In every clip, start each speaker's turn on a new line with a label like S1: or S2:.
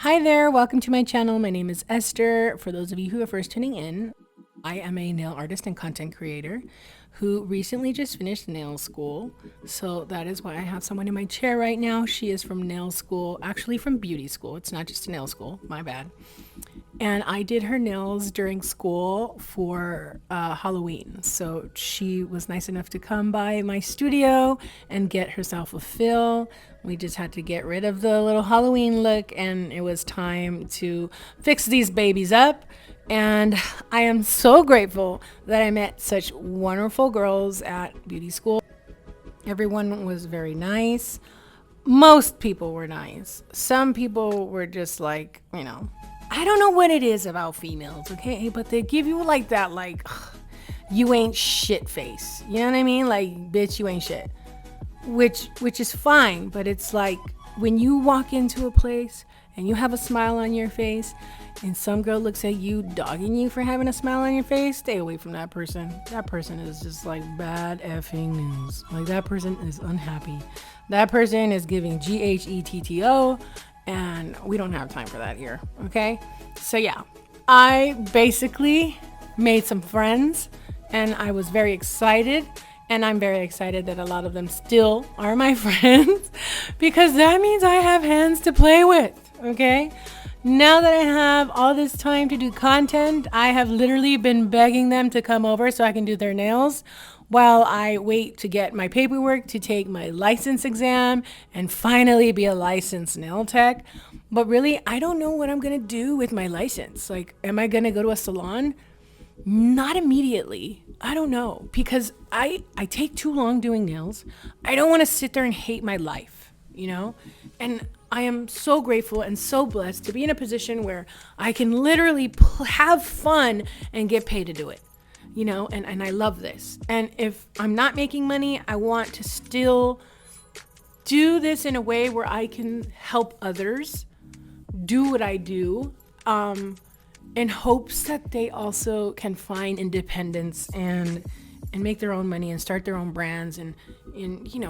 S1: Hi there, welcome to my channel. My name is Esther. For those of you who are first tuning in, I am a nail artist and content creator who recently just finished nail school. So that is why I have someone in my chair right now. She is from nail school, actually from beauty school. It's not just a nail school, my bad. And I did her nails during school for Halloween. So she was nice enough to come by my studio and get herself a fill. We just had to get rid of the little Halloween look, and it was time to fix these babies up. And I am so grateful that I met such wonderful girls at beauty school. Everyone was very nice. Most people were nice. Some people were just like, I don't know what it is about females, okay? But they give you like that, like, ugh, you ain't shit face. You know what I mean? Like, bitch, you ain't shit. Which is fine, but it's like when you walk into a place and you have a smile on your face and some girl looks at you dogging you for having a smile on your face, stay away from that person. That person is just like bad effing news. Like, that person is unhappy. That person is giving GHETTO, and we don't have time for that here, okay? So yeah, I basically made some friends and I was very excited. And I'm very excited that a lot of them still are my friends because that means I have hands to play with, okay? Now that I have all this time to do content, I have literally been begging them to come over so I can do their nails while I wait to get my paperwork to take my license exam and finally be a licensed nail tech. But really, I don't know what I'm gonna do with my license. Like, am I gonna go to a salon? Not immediately. I don't know, because I take too long doing nails. I don't want to sit there and hate my life, And I am so grateful and so blessed to be in a position where I can literally have fun and get paid to do it, and I love this. And if I'm not making money, I want to still do this in a way where I can help others do what I do. In hopes that they also can find independence and make their own money and start their own brands and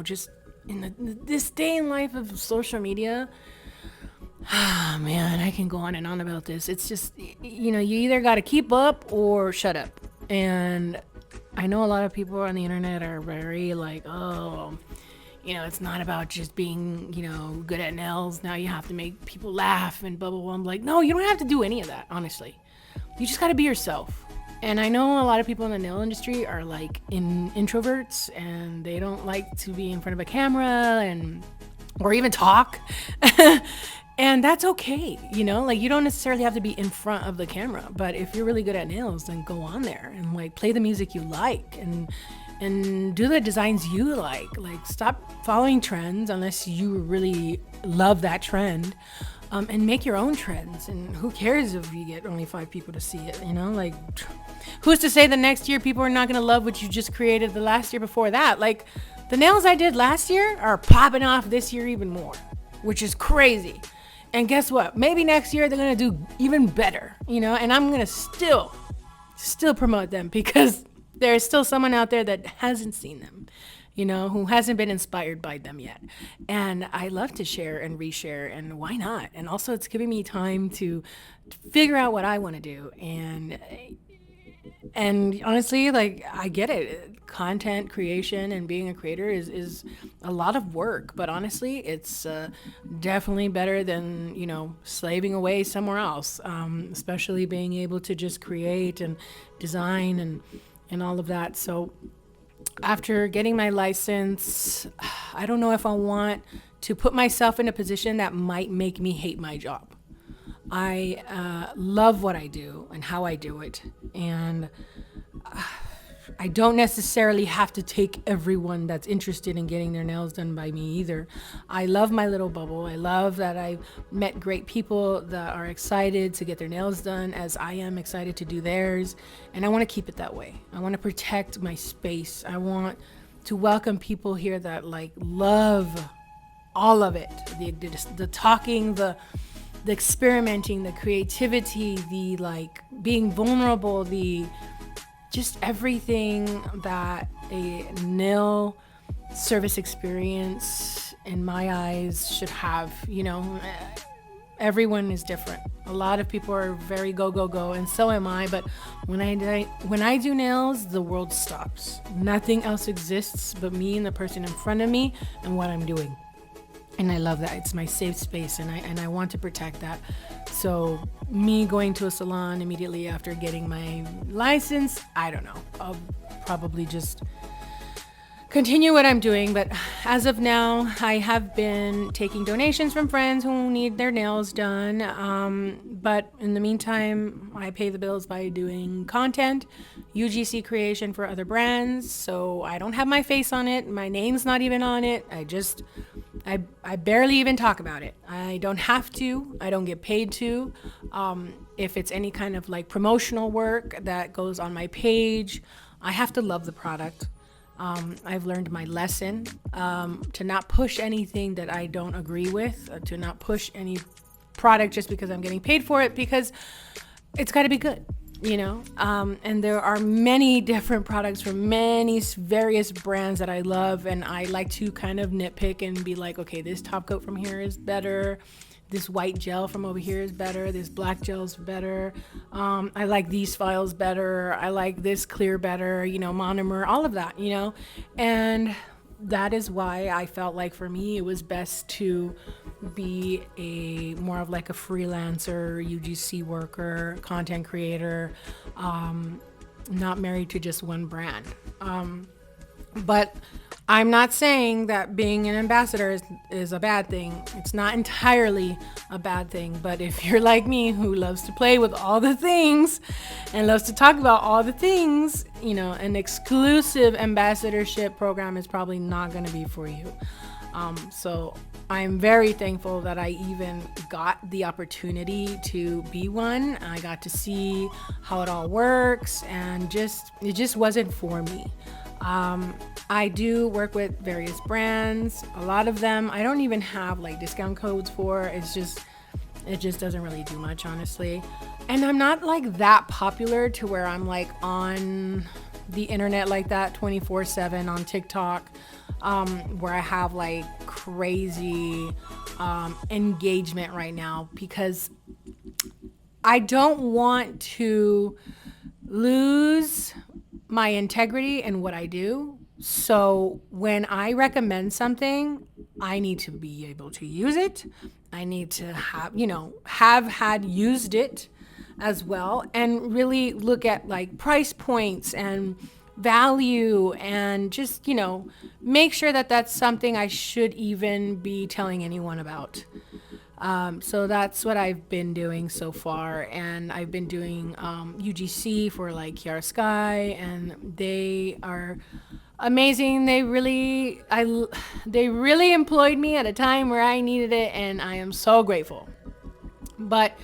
S1: just in this day in life of social media. Man, I can go on and on about this. It's just, you either got to keep up or shut up. And I know a lot of people on the internet are very like, oh, it's not about just being, good at nails. Now you have to make people laugh and blah, blah, blah. I'm like, no, you don't have to do any of that, honestly. You just got to be yourself. And I know a lot of people in the nail industry are like introverts and they don't like to be in front of a camera or even talk. And that's okay. Like, you don't necessarily have to be in front of the camera, but if you're really good at nails, then go on there and like play the music you like and do the designs you like. Like, stop following trends unless you really love that trend, and make your own trends. And who cares if you get only 5 people to see it, like, who's to say the next year people are not going to love what you just created the last year before that? Like, the nails I did last year are popping off this year even more, which is crazy. And guess what? Maybe next year they're going to do even better, and I'm going to still promote them because there's still someone out there that hasn't seen them, who hasn't been inspired by them yet. And I love to share and reshare, and why not? And also, it's giving me time to figure out what I want to do. And honestly, like, I get it. Content creation and being a creator is a lot of work, but honestly, it's definitely better than, slaving away somewhere else, especially being able to just create and design and all of that. So after getting my license, I don't know if I want to put myself in a position that might make me hate my job. I love what I do and how I do it. And I don't necessarily have to take everyone that's interested in getting their nails done by me either. I love my little bubble. I love that I've met great people that are excited to get their nails done as I am excited to do theirs. And I want to keep it that way. I want to protect my space. I want to welcome people here that like love all of it. The talking, the experimenting, the creativity, the like being vulnerable, the just everything that a nail service experience in my eyes should have, Everyone is different. A lot of people are very go go go, and so am I. But when I do nails, the world stops. Nothing else exists but me and the person in front of me and what I'm doing. And I love that. It's my safe space, and I want to protect that. So me going to a salon immediately after getting my license, I don't know. I'll probably just continue what I'm doing, but as of now, I have been taking donations from friends who need their nails done. But in the meantime, I pay the bills by doing content, UGC creation for other brands. So I don't have my face on it. My name's not even on it. I barely even talk about it. I don't have to. I don't get paid to. If it's any kind of like promotional work that goes on my page, I have to love the product. I've learned my lesson, to not push anything that I don't agree with, to not push any product just because I'm getting paid for it, because it's got to be good, you know? And there are many different products from many various brands that I love, and I like to kind of nitpick and be like, okay, this top coat from here is better. This white gel from over here is better. This black gel is better. I like these files better. I like this clear better, you know, monomer, all of that, you know. And that is why I felt like for me it was best to be more of like a freelancer, UGC worker, content creator, not married to just one brand. But I'm not saying that being an ambassador is a bad thing. It's not entirely a bad thing. But if you're like me, who loves to play with all the things and loves to talk about all the things, you know, an exclusive ambassadorship program is probably not going to be for you. So I'm very thankful that I even got the opportunity to be one. I got to see how it all works, and it just wasn't for me. I do work with various brands. A lot of them I don't even have like discount codes for. It just doesn't really do much, honestly. And I'm not like that popular to where I'm like on the internet like that 24/7 on TikTok, where I have like crazy engagement right now, because I don't want to lose my integrity in what I do. So when I recommend something, I need to be able to use it. I need to have had used it as well, and really look at like price points and value, and just, make sure that that's something I should even be telling anyone about. So that's what I've been doing so far, and I've been doing UGC for like Kiara Sky, and they are amazing. They really employed me at a time where I needed it, and I am so grateful. But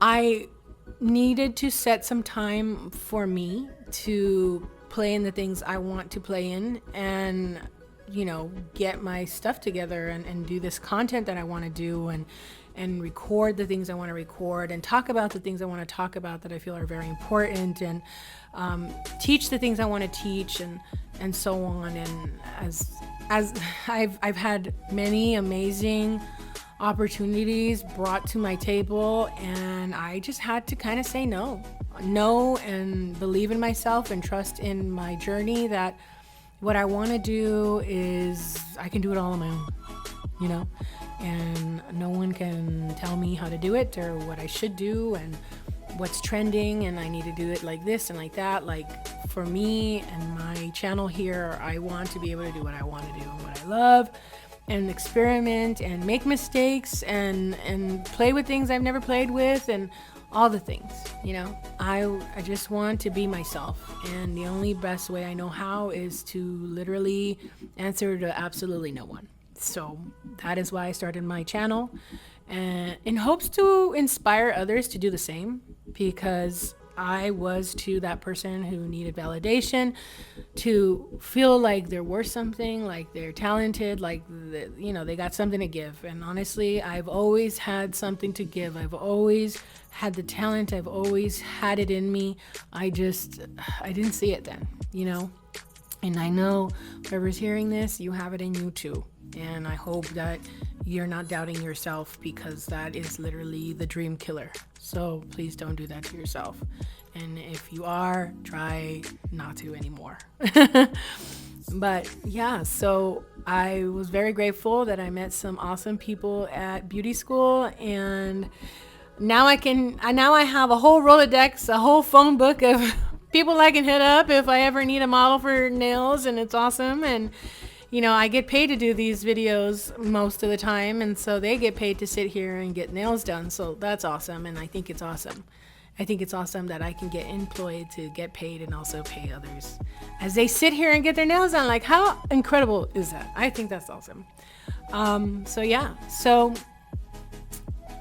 S1: I needed to set some time for me to play in the things I want to play in, and get my stuff together and do this content that I want to do, and record the things I want to record, and talk about the things I want to talk about that I feel are very important, and teach the things I want to teach, and so on. And as I've had many amazing opportunities brought to my table, and I just had to kind of say no, and believe in myself and trust in my journey, that what I want to do is I can do it all on my own, and no one can tell me how to do it or what I should do and what's trending, and I need to do it like this and like that. Like, for me and my channel here, I want to be able to do what I want to do and what I love, and experiment and make mistakes and play with things I've never played with, and all the things, I just want to be myself, and the only best way I know how is to literally answer to absolutely no one. So that is why I started my channel, and in hopes to inspire others to do the same, because I was to that person who needed validation, to feel like they're worth something, like they're talented, like they got something to give. And honestly, I've always had something to give. I've always had the talent. I've always had it in me. I didn't see it then, And I know whoever's hearing this, you have it in you too. And I hope that you're not doubting yourself, because that is literally the dream killer. So please don't do that to yourself. And if you are, try not to anymore. But yeah, so I was very grateful that I met some awesome people at beauty school, and now I have a whole Rolodex, a whole phone book of people I can hit up if I ever need a model for nails, and it's awesome. And I get paid to do these videos most of the time, and so they get paid to sit here and get nails done. So that's awesome, and I think it's awesome. I think it's awesome that I can get employed to get paid and also pay others as they sit here and get their nails done. Like, how incredible is that? I think that's awesome. So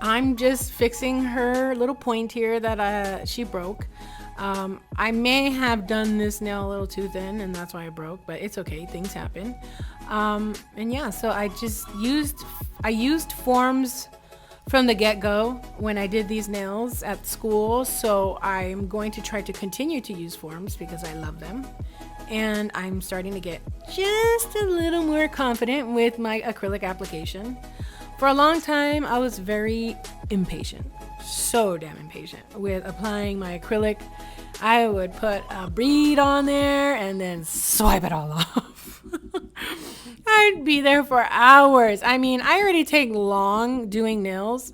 S1: I'm just fixing her little point here that she broke. I may have done this nail a little too thin, and that's why I broke, but it's okay. Things happen. So I used forms from the get-go when I did these nails at school. So I'm going to try to continue to use forms because I love them. And I'm starting to get just a little more confident with my acrylic application. For a long time, I was very impatient, so damn impatient with applying my acrylic. I would put a bead on there and then swipe it all off. I'd be there for hours. I mean, I already take long doing nails.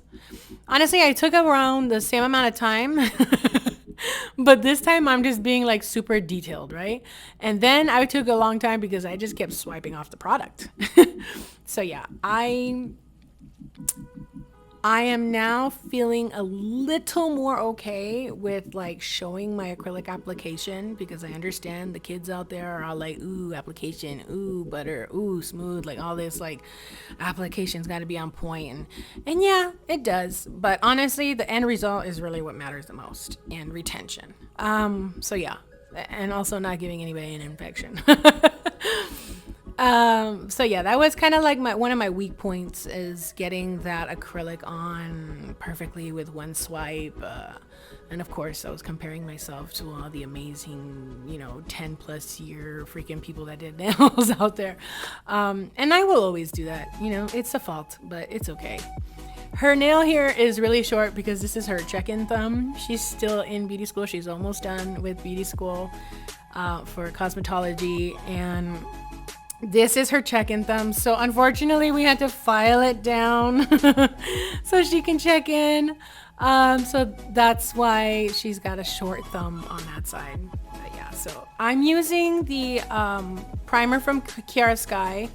S1: Honestly, I took around the same amount of time. But this time I'm just being like super detailed, right? And then I took a long time because I just kept swiping off the product. So yeah, I am now feeling a little more okay with like showing my acrylic application, because I understand the kids out there are all like, ooh, application, ooh, butter, ooh, smooth, like all this like application's got to be on point. And yeah, it does. But honestly, the end result is really what matters the most, and retention. So yeah, and also not giving anybody an infection. So yeah, that was kind of like one of my weak points, is getting that acrylic on perfectly with one swipe. And of course, I was comparing myself to all the amazing, 10 plus year freaking people that did nails out there. And I will always do that. It's a fault, but it's okay. Her nail here is really short because this is her check-in thumb. She's still in beauty school. She's almost done with beauty school for cosmetology, and this is her check-in thumb. So unfortunately, we had to file it down so she can check in. So that's why she's got a short thumb on that side. But yeah, so I'm using the primer from Kiara Sky.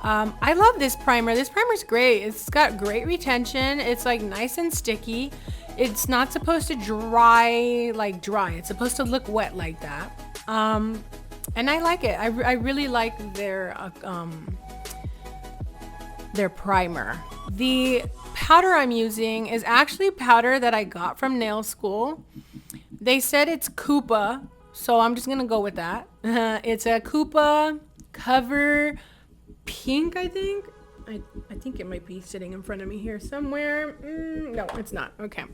S1: I love this primer. This primer's great. It's got great retention. It's like nice and sticky. It's not supposed to dry like dry. It's supposed to look wet like that. And I like it. I really like their primer. The powder I'm using is actually powder that I got from nail school. They said it's Koopa, so I'm just gonna go with that. It's a Koopa Cover Pink, I think. I think it might be sitting in front of me here somewhere. No, it's not. Okay.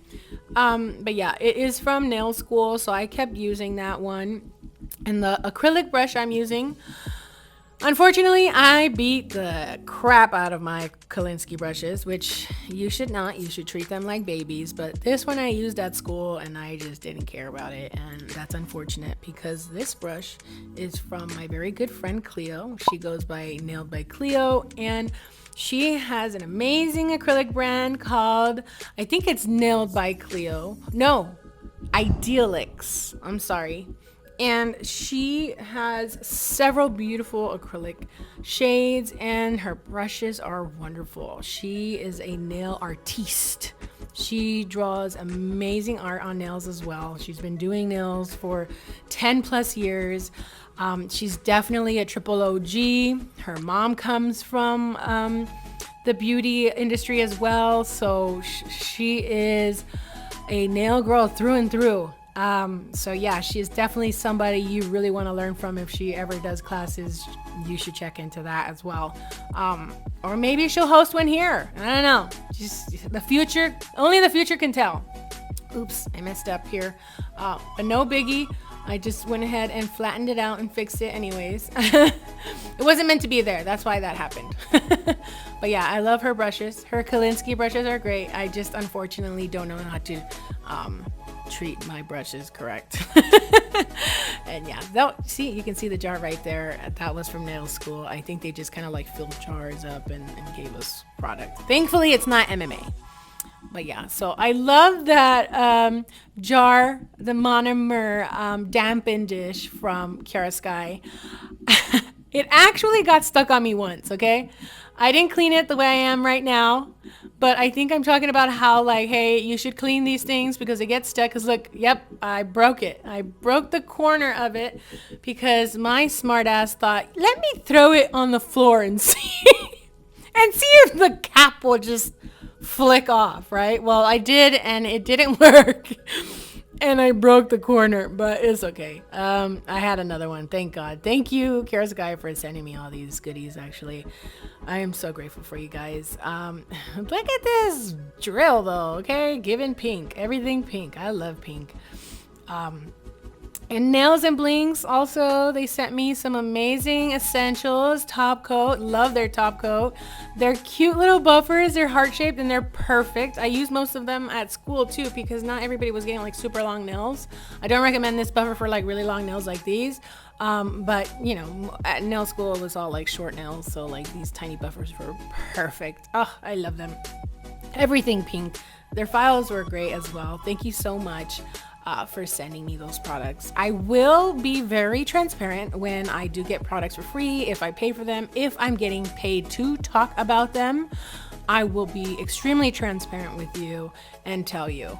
S1: But yeah, it is from nail school, so I kept using that one. And the acrylic brush I'm using, unfortunately, I beat the crap out of my Kolinsky brushes, which you should not. You should treat them like babies. But this one I used at school, and I just didn't care about it. And that's unfortunate, because this brush is from my very good friend Cleo. She goes by Nailed by Cleo, and she has an amazing acrylic brand called, I think it's Nailed by Cleo. No, Idealix. I'm sorry. And she has several beautiful acrylic shades, and her brushes are wonderful. She is a nail artiste. She draws amazing art on nails as well. She's been doing nails for 10 plus years. She's definitely a triple OG. Her mom comes from the beauty industry as well. So she is a nail girl through and through. So yeah, she's definitely somebody you really want to learn from. If she ever does classes, you should check into that as well. Or maybe she'll host one here. I don't know. Just the future, only the future can tell. Oops, I messed up here. But no biggie. I just went ahead and flattened it out and fixed it anyways. It wasn't meant to be there. That's why that happened. But yeah, I love her brushes. Her Kolinsky brushes are great. I just unfortunately don't know how to treat my brushes correct. And yeah, that, see, you can see the jar right there. That was from nail school. I think they just kind of like filled jars up and gave us product. Thankfully, it's not MMA. But yeah, so I love that jar, the monomer dampen dish from Chiaroscuro. It actually got stuck on me once, okay? I didn't clean it the way I am right now, but I think I'm talking about how, like, hey, you should clean these things because it gets stuck. Because look, yep, I broke it. I broke the corner of it because my smart ass thought, let me throw it on the floor and see, and see if the cap will just flick off, right? Well, I did, and it didn't work. And I broke the corner, but it's okay. I had another one, thank God. Thank you, Chiaroscuro, for sending me all these goodies, actually. I am so grateful for you guys. Look at this drill, though, okay? Given pink, everything pink. I love pink. And Nails and Blings, also, they sent me some amazing essentials. Top coat, love their top coat. They're cute little buffers. They're heart-shaped and they're perfect. I use most of them at school too because not everybody was getting like super long nails. I don't recommend this buffer for like really long nails like these. But you know, at nail school it was all like short nails. So like these tiny buffers were perfect. Oh, I love them. Everything pink. Their files were great as well. Thank you so much. For sending me those products. I will be very transparent when I do get products for free, if I pay for them, if I'm getting paid to talk about them. I will be extremely transparent with you and tell you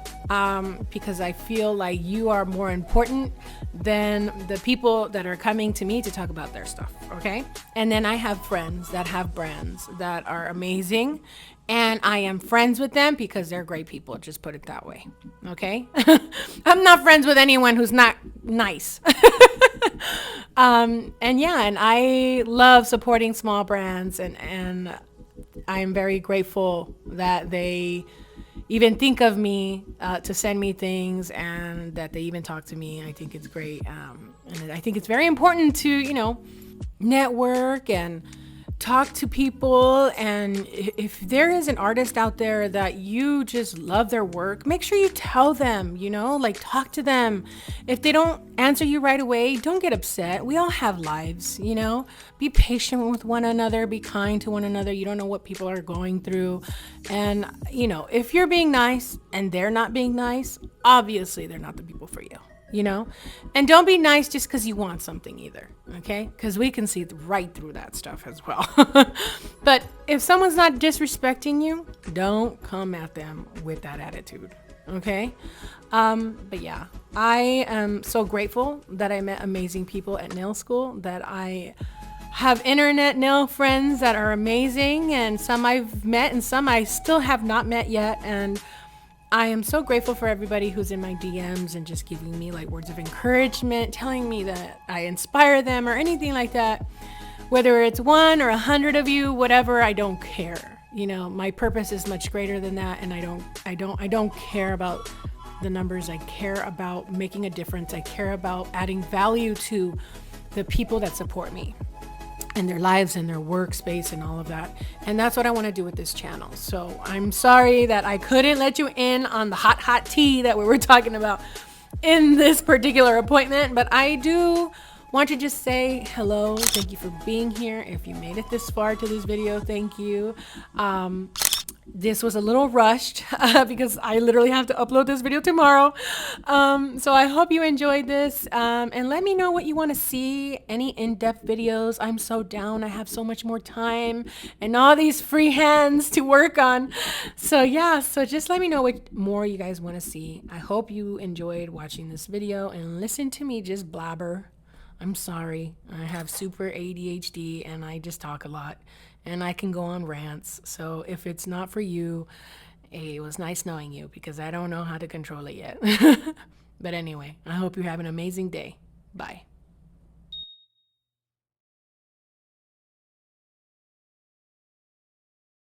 S1: because I feel like you are more important than the people that are coming to me to talk about their stuff, okay? And then I have friends that have brands that are amazing, and I am friends with them because they're great people, just put it that way, okay? I'm not friends with anyone who's not nice. And yeah, and I love supporting small brands, and I'm very grateful that they even think of me to send me things and that they even talk to me. I think it's great. And I think it's very important to, you know, network and talk to people. And if there is an artist out there that you just love their work, make sure you tell them, you know, like talk to them. If they don't answer you right away, don't get upset. We all have lives, you know, be patient with one another, be kind to one another. You don't know what people are going through. And, you know, if you're being nice and they're not being nice, obviously they're not the people for you. You know, and don't be nice just because you want something either, okay? Because we can see right through that stuff as well. But if someone's not disrespecting you, don't come at them with that attitude, okay? But yeah, I am so grateful that I met amazing people at nail school, that I have internet nail friends that are amazing, and some I've met and some I still have not met yet. And I am so grateful for everybody who's in my DMs and just giving me like words of encouragement, telling me that I inspire them or anything like that. Whether it's 1 or 100 of you, whatever, I don't care. You know, my purpose is much greater than that, and I don't care about the numbers. I care about making a difference. I care about adding value to the people that support me and their lives and their workspace and all of that. And that's what I want to do with this channel. So I'm sorry that I couldn't let you in on the hot tea that we were talking about in this particular appointment, but I do want to just say hello. Thank you for being here. If you made it this far to this video, thank you. This was a little rushed because I literally have to upload this video tomorrow. So I hope you enjoyed this, and let me know what you want to see, any in-depth videos. I'm so down. I have so much more time and all these free hands to work on. So yeah, so just let me know what more you guys want to see. I hope you enjoyed watching this video and listen to me just blabber. I'm sorry. I have super ADHD and I just talk a lot. And I can go on rants. So if it's not for you, it was nice knowing you because I don't know how to control it yet. But anyway, I hope you have an amazing day. Bye.